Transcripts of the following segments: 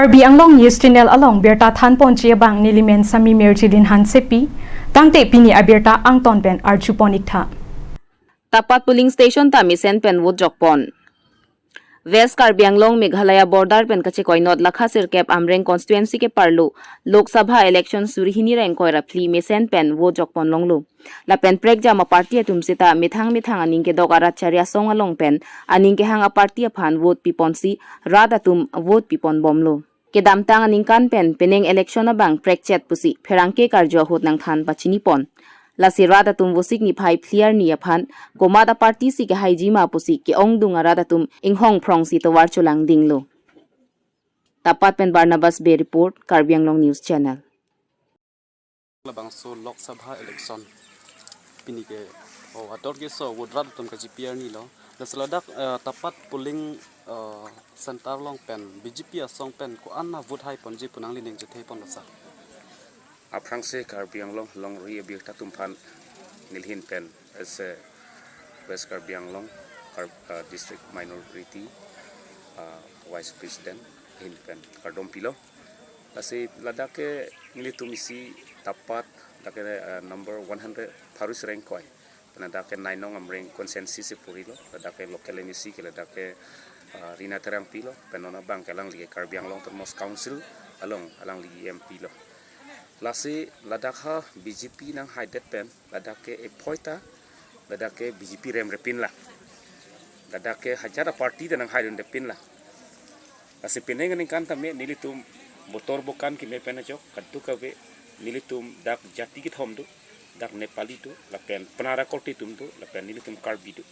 Karbi Anglong News Channel along Berta Than Ponchia Bang Nilimen Sami Merjilin Hansepi Tangte Pini Aberta Angton Ben Archuponik Tha Tapat polling station tami sen pen wood jokpon West Karbi Anglong Meghalaya border pen kache koinot lakha sirkep amreng constituency ke parlu Lok Sabha election surihini reng koi rapli me sen pen wood jokpon longlu la pen prek jama party tumsita mithang aning ke dogara charia song along pen aning ke hanga party phan vote piponsi rada tum vote pipon bomlu ke damtang aning kan pen peneng election abang prek chat pusi pherangke karjo hot nang than pachini pon la sirada tum vosik ni phai clear ni aphan komada party si ke haiji ma pusi ke ong dunga rada tum inghong prong si to war chulang dinglo tapat pen Barnabas Bay report Karbi Anglong News Channel labang so Lok Sabha election pini ke ator ke so wodrat tum ka GPR ni lo dasaladak tapat polling center long pen BJP asong pen ko anna vote hai ponji punang lining jethe pon lasa Aprang se Karbi Anglong long ri biakta tumpan nilhin pen as West Karbi Anglong district minority vice president hin pen kardom pilo lasi ladake nilitumisi tapat dake number 100 Paris rank koi penadake nainong amreng konsensi se purilo ladake local emisi ke ladake rina terang pilo penona bang kelang li Karbi Anglong termos council alang li MP lo lasi ladakha BJP nang haidet pen ladake epoita ladake BJP rem repin la ladake hajara party nang haidun depin la lasi peneng ning kan tame nilitum motor bukan ki me pena jok kaddu kabe nilitum dak jati ki thom du dak nepali tu la pen panara koti tum tu la pen nilitum Karbi du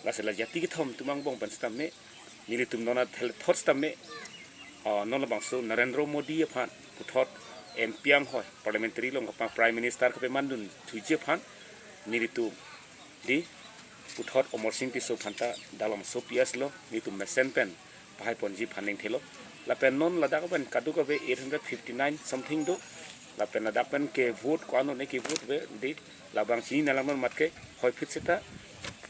lasi la jati ki thom tumang bong pan stame nilitum nona thel thot stame nona bangso Narendra Modi aphan puthot MPang hoy parliamentary long apa prime minister ke mandun tuje phan niritu di puthot Omar Singh Tiso phanta dalam sopias lo nitu mesen pen pai ponji phaning thelo la pen non la dak ban kadu ka be 859 something do la pen dak pen ke vote ko ano ne ke vote be di la bang chi na lamon mat ke hoy fit sita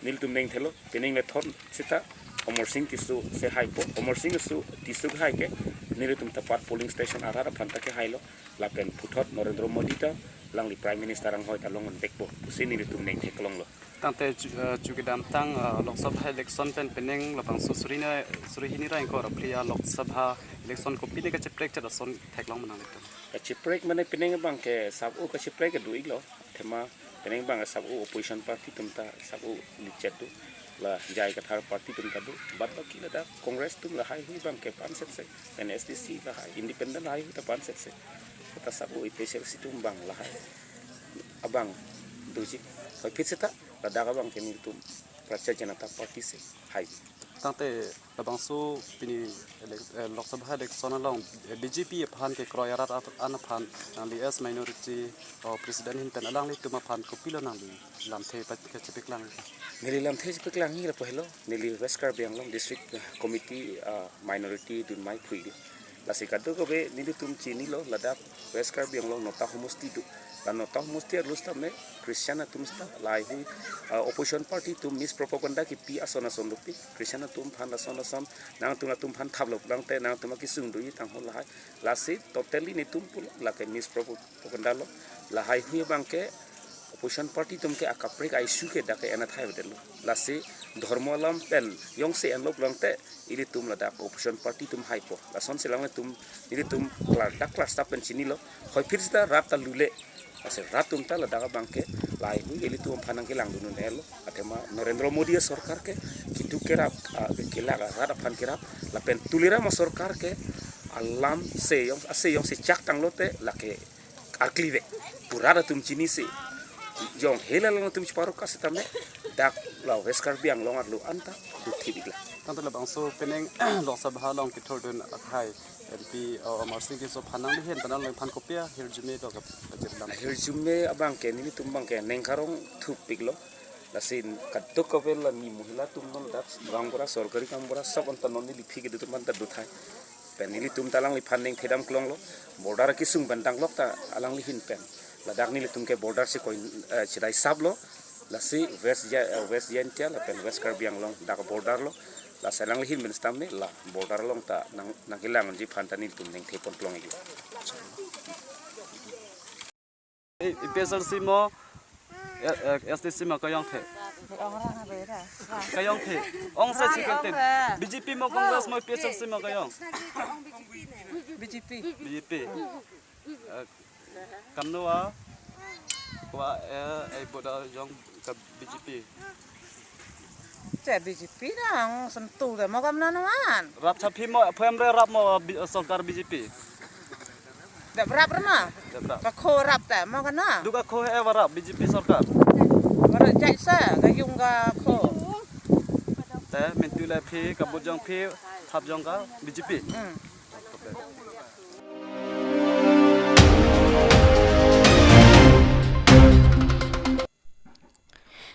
nil tum neng thelo pening le thon sita Omar Singh Tiso se hai po Omar Singh su Tiso hai ke niritum tapat polling station arara phanta ke hailo la pen puthot Narendra Modi ta lang li prime minister ang hoy talongon tekpo pusin niritum neng theklong lo tante jugidam tang Lok Sabha election pen peneng labang so surihini rang ko raplia Lok Sabha election ko pini ka cheprek cha son theklong manang to ka cheprek mane peneng bang ke sabu ka cheprek du iglo thema peneng bang sabu opposition party tumta sabu lichet tu la jai ka thar party tum kadu bad baki la da congress tum la hai hui bang ke panset se NSDC la hai independent hai ta panset se ta sabu special situm bang la hai abang doji hoi pitseta la da bang ke ni tum pracha janata party se hai tante labang so pini Lok Sabha election along BJP phan ke kroyarat an phan li as minority president hin pen alang li tuma phan ko pilo nang li lam the pat ke chepik lang nili lam the chepik lang hi la pahelo nili West Karbi Anglong district committee minority dun mai phui la sikadu ko be nili tum chini lo ladak West Karbi Anglong nota homosti du la nota homosti rustam me Christiana tumsta lai hui opposition party tum mis propaganda ki pi asona sondupi Christiana tum phan asona som nang tum phan thablok lang te nang tum ki sung du tang hol lai la si totally ni tum pul la ke mis propaganda lo la hai hui bang ke opposition party tum ke akaprik isu ke dake ana thai bedelo la si dharmalam pen yong se anlok lang te ili tum la dak opposition party tum hai po la son selang tum ili tum dak stap pen chini lo hoi phir sta rat ta lule ase ratum ta la daga bangke lai hu eli tum phanang ke lang dunu nelo atema Narendra Modi sarkar ke kitu kera ke la rada phan kera la pen tulira ma sarkar ke alam se yong se chak tang lote la ke aklive purada tum chini se yong hela lang tum chparu ka setame dak la West Karbi Anglong arlu anta du thibigla tante labang so peneng Lok Sabha long ki thordun athai MP Omar Singh Tiso phanang li hen tanal le phan kopia hirjume do ka jirlam hirjume abang ke ni tumbang ke nengkarong thupiglo lasin kadok kabel la ni muhila tumnon dat rangbora sorkari kambora sab antanon ni lithi ke du man ta duthai penili tum talang li phanning phedam klong lo border ki sung bantang lok ta alang li hin pen ladak ni tum ke border se koi chidai sab lo lasi west yentia la pen West Karbi Anglong dak border lo la selang lihin ben stam ni la border long ta nang hilang ji phan tani tum ning thepon plong igi Pesar simo STC ma kayong the kayong the ong sa chicken ten BJP mo Congress mo pesar simo kayong BJP kamnoa kwa ai boda jong ka BJP Cek BJP nang sentuh dah mau kamu nanuan. rap chapi mo phemre rap mo sarkar BJP Dah berapa mah? Dabra. Kau kau rap tak mau kan na? duga kho he warap BJP sarkar Baru cek saya, gayung kau kau. te mentula phi kabujang phi thapjong ka BJP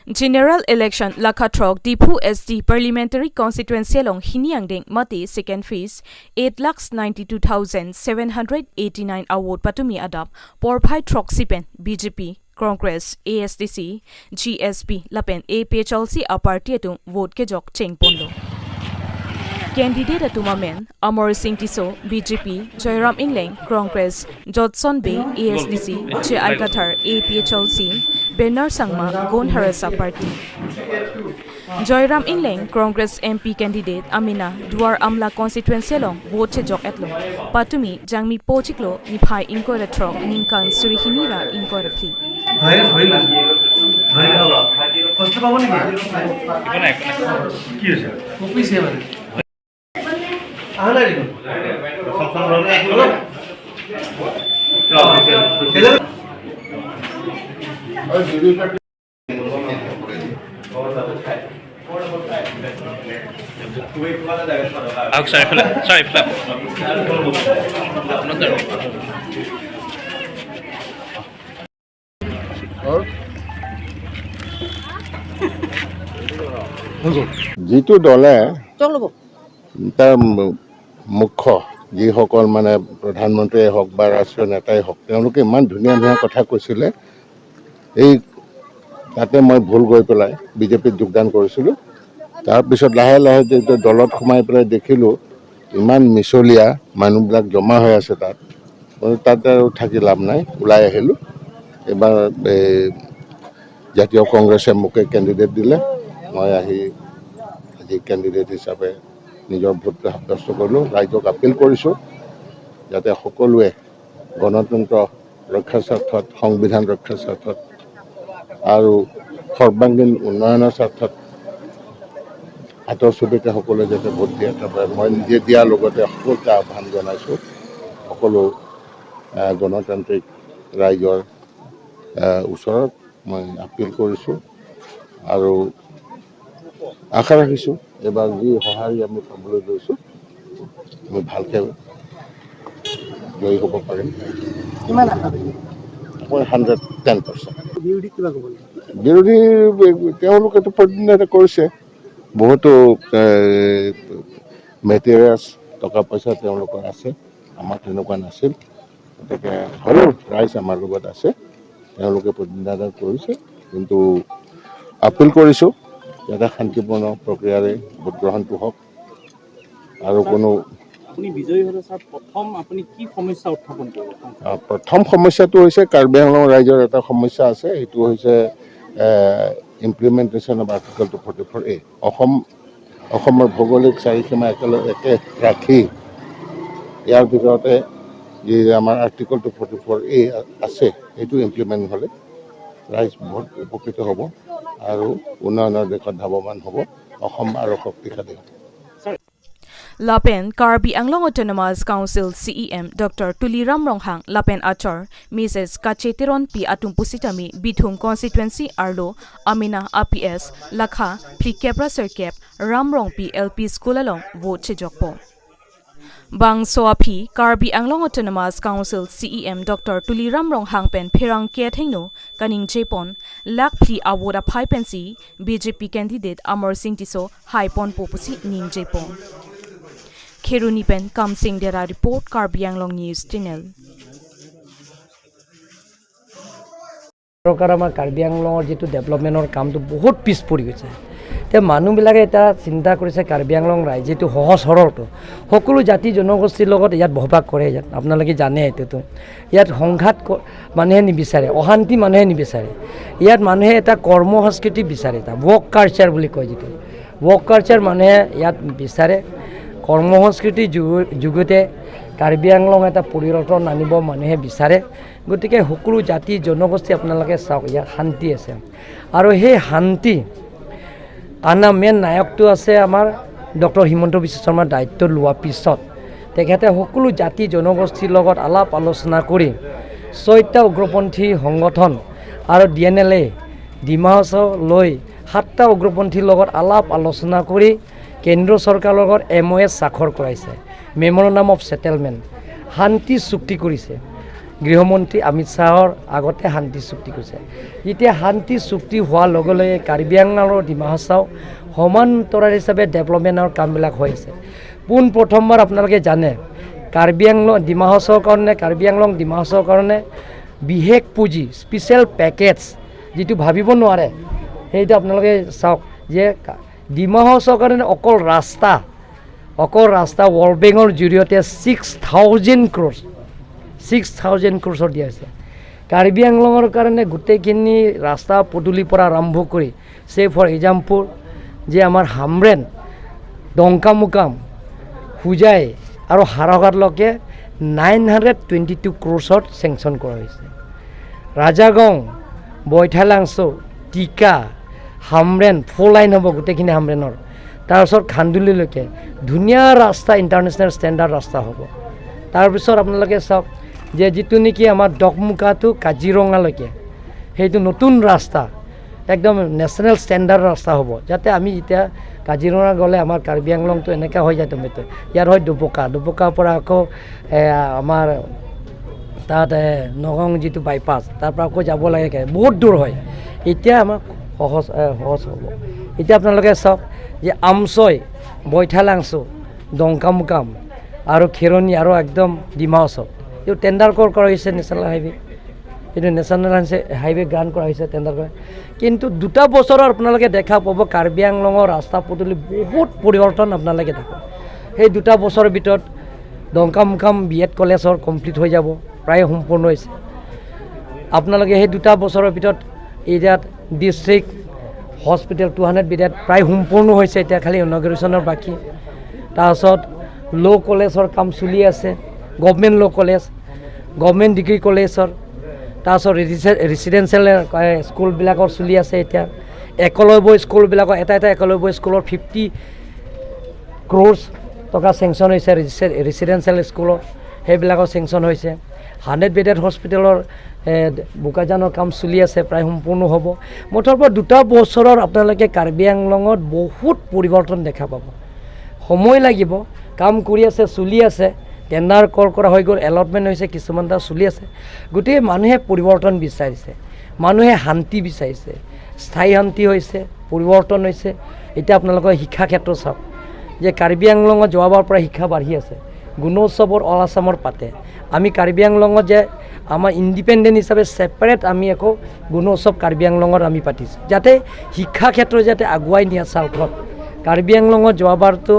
General election Lakhatrok Dipu SD parliamentary constituency along Hiniangding Mati second phase 8,92,789 award patumi adap Porphai Trok Sipen BJP Congress ASDC GSP Lapen APHLC a party atum vote ke jok chengponlo Candidate atumamen Amor Singh Tiso BJP Joyram Ingleng Congress Jodson Bay ASDC JI Gathar APHLC Benar Sangma Gon Harasa Party Joyram Ingleng Congress MP candidate Amina Duar Amla constituency long vote che jok etlong patumi jangmi pochiklo niphai inko retrok ningkan surihinira inko repli Sorry, flip. Not there. যিটো দলে তাৰ মুখ্য যিসকল মানে প্ৰধানমন্ত্ৰীয়ে হওক বা ৰাষ্ট্ৰীয় নেতাই হওক তেওঁলোকে ইমান ধুনীয়া ধুনীয়া কথা কৈছিলে এই তাতে মই ভুল গৈ পেলাই বিজেপিত যোগদান কৰিছিলোঁ তাৰপিছত লাহে লাহে যেতিয়া দলত সোমাই পেলাই দেখিলোঁ ইমান মিছলীয়া মানুহবিলাক জমা হৈ আছে তাত আৰু থাকি লাভ নাই ওলাই আহিলোঁ এবাৰ জাতীয় কংগ্ৰেছে মোকে কেণ্ডিডেট দিলে মই আহি আজি কেণ্ডিডেট হিচাপে নিজৰ ভোটটো সাব্যস্ত কৰিলোঁ ৰাইজক আপিল কৰিছোঁ যাতে সকলোৱে গণতন্ত্ৰ ৰক্ষাৰ স্বাৰ্থত সংবিধান ৰক্ষাৰ স্বাৰ্থত আৰু সৰ্বাংগীন উন্নয়নৰ স্বাৰ্থত হাতৰ চুবিতে সকলোৱে যাতে ভোট দিয়ে তাৰপৰা মই নিজে দিয়াৰ লগতে সকলোকে আহ্বান জনাইছোঁ সকলো গণতান্ত্ৰিক ৰাইজৰ ওচৰত মই আপিল কৰিছোঁ আৰু আশা ৰাখিছোঁ এবাৰ যি সঁহাৰি আমি পাবলৈ লৈছোঁ আমি ভালকৈ জয়ী হ'ব পাৰিম মই 110%। বিৰোধী তেওঁলোকেতো প্ৰতিনিধিত্ব কৰিছে বহুতো মেটেৰিয়েলছ টকা পইচা তেওঁলোকৰ আছে আমাৰ তেনেকুৱা নাছিল গতিকে হ'লেও ৰাইজ আমাৰ লগত আছে তেওঁলোকে প্ৰতিনিধিত্ব কৰিছে কিন্তু আপিল কৰিছোঁ যাতে শান্তিপূৰ্ণ প্ৰক্ৰিয়াৰে ভোট গ্ৰহণটো হওক আৰু কোনো আপুনি বিজয়ী হ'লে স্যাৰ প্ৰথম আপুনি কি সমস্যা উত্থাপন কৰিব প্ৰথম সমস্যাটো হৈছে কাৰ্বি আংলং ৰাইজৰ এটা সমস্যা আছে এইটো হৈছে ইমপ্লিমেণ্টেশ্যন অফ আৰ্টিকল 244A অসমৰ ভৌগোলিক চাৰিসীমা একে ৰাখি ইয়াৰ ভিতৰতে যি আমাৰ আৰ্টিকল 244A আছে সেইটো ইমপ্লিমেণ্ট হ'লে ৰাইজ বহুত উপকৃত হ'ব আৰু উন্নয়নৰ দিশত ধাৱমান হ'ব অসম আৰু শক্তিশালী হ'ব Lapen Karbi Anglong Autonomous Council CEM Dr. Tuliram Ronghang Lapen Achar Mrs. Kachetiron P Atumpusitami Bithum Constituency Arlo Amina APS Lakha Plikepra Circap Ramrong P LP School along vote chejokpo Bang Soapi Karbi Anglong Autonomous Council CEM Dr. Tuliram Ronghang Pen Phirang Kethingno Kaning Jepon Lak Pli Awoda Phai Pensi BJP candidate Amor Singh Tiso Haipon Popusi Ning Jepon Kheruni Pen Kam Singh Dera report Karbi Anglong News Channel सरकार आम कार्बि आंगलंर जी डेभलपमेन्टर काम बहुत पिस परि गई এতিয়া মানুহবিলাকে এটা চিন্তা কৰিছে কাৰ্বি আংলং ৰাজ্যটো সহজ সৰলটো সকলো জাতি জনগোষ্ঠীৰ লগত ইয়াত বসবাস কৰে ইয়াত আপোনালোকে জানে এইটোতো ইয়াত সংঘাত মানুহে নিবিচাৰে অশান্তি মানুহে নিবিচাৰে ইয়াত মানুহে এটা কৰ্ম সংস্কৃতি বিচাৰে এটা ৱৰ্ক কালচাৰ বুলি কয় যিটো ৱৰ্ক কালচাৰ মানুহে ইয়াত বিচাৰে কৰ্ম সংস্কৃতিৰ যুগতে কাৰ্বি আংলং এটা পৰিৱৰ্তন আনিব মানুহে বিচাৰে গতিকে সকলো জাতি জনগোষ্ঠী আপোনালোকে চাওক ইয়াত শান্তি আছে আৰু সেই শান্তি আনা মেইন নায়কটো আছে আমাৰ ডক্টৰ হিমন্ত বিশ্ব শৰ্মাৰ দায়িত্ব লোৱাৰ পিছত তেখেতে সকলো জাতি জনগোষ্ঠীৰ লগত আলাপ আলোচনা কৰি 6টা উগ্ৰপন্থী সংগঠন আৰু DNLA ডিমা হাছাও লৈ 7টা উগ্ৰপন্থীৰ লগত আলাপ আলোচনা কৰি কেন্দ্ৰ চৰকাৰৰ লগত MOS স্বাক্ষৰ কৰাইছে মেমৰেণ্ডাম অফ সেটেলমেণ্ট শান্তি চুক্তি কৰিছে গৃহমন্ত্ৰী অমিত শ্বাহৰ আগতে শান্তি চুক্তি কৰিছে এতিয়া শান্তি চুক্তি হোৱাৰ লগে লগে কাৰ্বি আংলং আৰু ডিমা হাছাও সমান্তৰাল হিচাপে ডেভেলপমেণ্টৰ কামবিলাক হৈ আছে প্ৰথমবাৰ আপোনালোকে জানে কাৰ্বি আংলং ডিমা হাছাওৰ কাৰণে কাৰ্বি আংলং ডিমা হাছাওৰ কাৰণে বিশেষ পুঁজি স্পেচিয়েল পেকেজ যিটো ভাবিব নোৱাৰে সেইটো আপোনালোকে চাওক যে ডিমা হাছাওৰ কাৰণে অকল ৰাস্তা ৱৰ্ল্ড বেংকৰ জৰিয়তে 6,000 crores দিয়া হৈছে কাৰ্বি আংলঙৰ কাৰণে গোটেইখিনি ৰাস্তা পদূলিৰ পৰা আৰম্ভ কৰি সে ফৰ এক্সাম্পল যে আমাৰ হামৰেন ডংকামুকাম হুজাই আৰু হাৰঘাটলৈকে 922 crores চেংচন কৰা হৈছে ৰাজাগং বৈঠালাংছো টিকা হামৰেন 4 লাইন হ'ব গোটেইখিনি হামৰেনৰ তাৰপিছত খান্দুলিলৈকে ধুনীয়া ৰাস্তা ইণ্টাৰনেশ্যনেল ষ্টেণ্ডাৰ্ড ৰাস্তা হ'ব তাৰপিছত আপোনালোকে চাওক যে যিটো নেকি আমাৰ ডকমুকাটো কাজিৰঙালৈকে সেইটো নতুন ৰাস্তা একদম নেশ্যনেল ষ্টেণ্ডাৰ্ড ৰাস্তা হ'ব যাতে আমি এতিয়া কাজিৰঙা গ'লে আমাৰ কাৰ্বি আংলংটো এনেকুৱা হৈ যায় তুমি ইয়াৰ হয় দুবকাৰ পৰা আকৌ আমাৰ তাত নগাঁও যিটো বাইপাছ তাৰ পৰা আকৌ যাব লাগে বহুত দূৰ হয় এতিয়া আমাৰ সহজ হ'ব এতিয়া আপোনালোকে চাওক যে আমচৈ বৈঠালাংছো ডংকামুকাম আৰু খেৰণি আৰু একদম ডিমা হাছাও এইটো টেণ্ডাৰ কৰা হৈছে নেশ্যনেল হাইৱে এইটো নেশ্যনেল হাইৱে গ্ৰাণ্ট কৰা হৈছে টেণ্ডাৰ কৰা কিন্তু 2 বছৰৰ আপোনালোকে দেখা পাব কাৰ্বি আংলঙৰ ৰাস্তা পদূলি বহুত পৰিৱৰ্তন আপোনালোকে দেখে সেই 2 বছৰৰ ভিতৰত ডংকামুকাম BEd কলেজৰ কমপ্লিট হৈ যাব প্ৰায় সম্পূৰ্ণ হৈছে আপোনালোকে সেই 2 বছৰৰ ভিতৰত ইয়াত ডিষ্ট্ৰিক্ট হস্পিটেল 200 বেডত প্ৰায় সম্পূৰ্ণ হৈছে এতিয়া খালি ইনগ্ৰেশ্যনৰ বাকী তাৰপিছত ল' কলেজৰ কাম চলি আছে গভৰ্ণমেণ্ট ল' কলেজ গভৰ্ণমেণ্ট ডিগ্ৰী কলেজৰ তাৰপিছত ৰেচিডেঞ্চিয়েল স্কুলবিলাকৰ চলি আছে এতিয়া একলব্য স্কুলবিলাকৰ এটা একলব্য স্কুলৰ 50 crores টকা চেংচন হৈছে ৰেচিডেঞ্চিয়েল স্কুলৰ সেইবিলাকৰ চেংচন হৈছে 100 বেডেড হস্পিটেলৰ বোকাজানৰ কাম চলি আছে প্ৰায় সম্পূৰ্ণ হ'ব মুঠৰ 2 বছৰৰ আপোনালোকে কাৰ্বি আংলঙত বহুত পৰিৱৰ্তন দেখা পাব সময় লাগিব কাম কৰি আছে চলি আছে টেণ্ডাৰ কৰা হৈ গ'ল এলটমেণ্ট হৈছে কিছুমান এটা চলি আছে গোটেই মানুহে পৰিৱৰ্তন বিচাৰিছে মানুহে শান্তি বিচাৰিছে স্থায়ী শান্তি হৈছে পৰিৱৰ্তন হৈছে এতিয়া আপোনালোকৰ শিক্ষা ক্ষেত্ৰ চাওক যে কাৰ্বি আংলঙত যোৱাবাৰ পৰা শিক্ষা বাঢ়ি আছে গুণোৎসৱৰ অল আছামৰ পাতে আমি কাৰ্বি আংলঙত যে আমাৰ ইণ্ডিপেণ্ডেণ্ট হিচাপে ছেপাৰেট আমি আকৌ গুণোৎসৱ কাৰ্বি আংলঙত আমি পাতিছোঁ যাতে শিক্ষা ক্ষেত্ৰ যাতে আগুৱাই নিয়া চাউথত কাৰ্বি আংলঙত যোৱাবাৰতো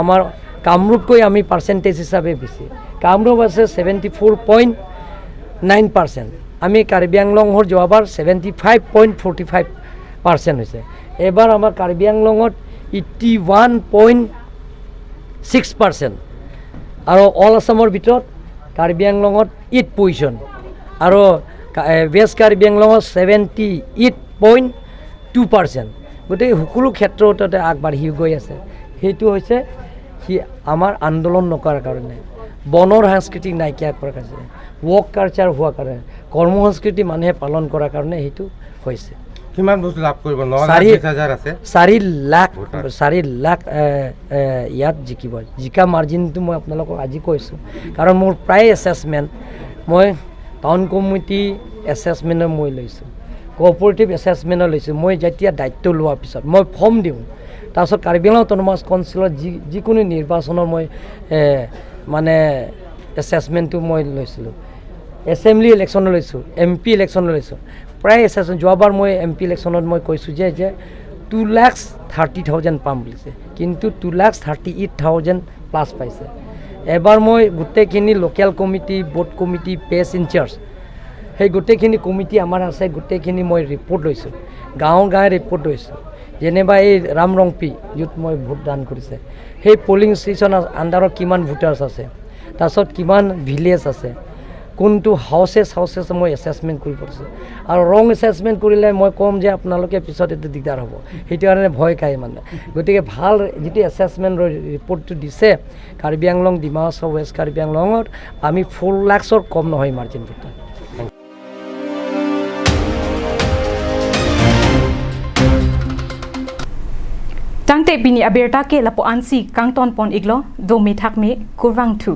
আমাৰ কামৰূপকৈ আমি পাৰ্চেণ্টেজ হিচাপে বেছি কামৰূপ আছে 74.9% আমি কাৰ্বি আংলঙৰ যোৱাবাৰ 75.45% হৈছে এবাৰ আমাৰ কাৰ্বি আংলঙত 81.6% আৰু অল আছামৰ ভিতৰত কাৰ্বি আংলঙত 8 পজিশ্যন আৰু ৱেষ্ট কাৰ্বি আংলঙত 78.2% গতিকে সকলো ক্ষেত্ৰতে আগবাঢ়ি গৈ আছে সেইটো হৈছে আমাৰ আন্দোলন নকৰাৰ কাৰণে বনৰ সাংস্কৃতিক নাইকিয়া কৰাৰ কাৰণে ৱৰ্ক কালচাৰ হোৱাৰ কাৰণে কৰ্ম সংস্কৃতি মানুহে পালন কৰাৰ কাৰণে সেইটো হৈছে কিমান বস্তু লাভ কৰিব 9,20,000 আছে 4 লাখ ইয়াত জিকিব জিকা মাৰ্জিনটো মই আপোনালোকক আজি কৈছোঁ কাৰণ মোৰ প্ৰায় এছেছমেণ্ট মই টাউন কমিটি এছেছমেণ্টৰ মই লৈছোঁ কোঅপাৰেটিভ এছেছমেণ্টৰ লৈছোঁ মই যেতিয়া দায়িত্ব লোৱাৰ পিছত মই ফৰ্ম দিওঁ তাৰপিছত কাৰ্বি আংলং অট'নমাছ কাউন্সিলৰ যিকোনো নিৰ্বাচনৰ মই মানে এছেছমেণ্টটো মই লৈছিলোঁ এছেম্বলি ইলেকশ্যনত লৈছোঁ MP ইলেকশ্যনত লৈছোঁ প্ৰায় এছেছমেণ্ট যোৱাবাৰ মই MP ইলেকশ্যনত মই কৈছোঁ যে 2,30,000 পাম বুলিছে কিন্তু 2,38,000 প্লাছ পাইছে এবাৰ মই গোটেইখিনি লোকেল কমিটি বোৰ্ড কমিটি পেছ ইনচাৰ্জ সেই গোটেইখিনি কমিটি আমাৰ আছে গোটেইখিনি মই ৰিপৰ্ট লৈছোঁ গাঁৱে ৰিপৰ্ট লৈছোঁ যেনিবা এই ৰামৰংপি য'ত মই ভোটদান কৰিছে সেই পলিং ষ্টেচন আণ্ডাৰত কিমান ভোটাৰ্ছ আছে তাৰপিছত কিমান ভিলেজ আছে কোনটো হাউচেছ মই এছেছমেণ্ট কৰিব পাৰিছোঁ আৰু ৰং এছেছমেণ্ট কৰিলে মই ক'ম যে আপোনালোকে পিছত এইটো দিগদাৰ হ'ব সেইটো কাৰণে ভয় খায় মানে গতিকে ভাল যিটো এছেছমেণ্ট ৰিপৰ্টটো দিছে কাৰ্বি আংলং ডিমা হাছাও ৱেষ্ট কাৰ্বি আংলঙত আমি 4 লাখৰ কম নহয় margin voter Tangte bini aberta ke lapo ansi kang ton pon iglo do mi thak me kurwang thu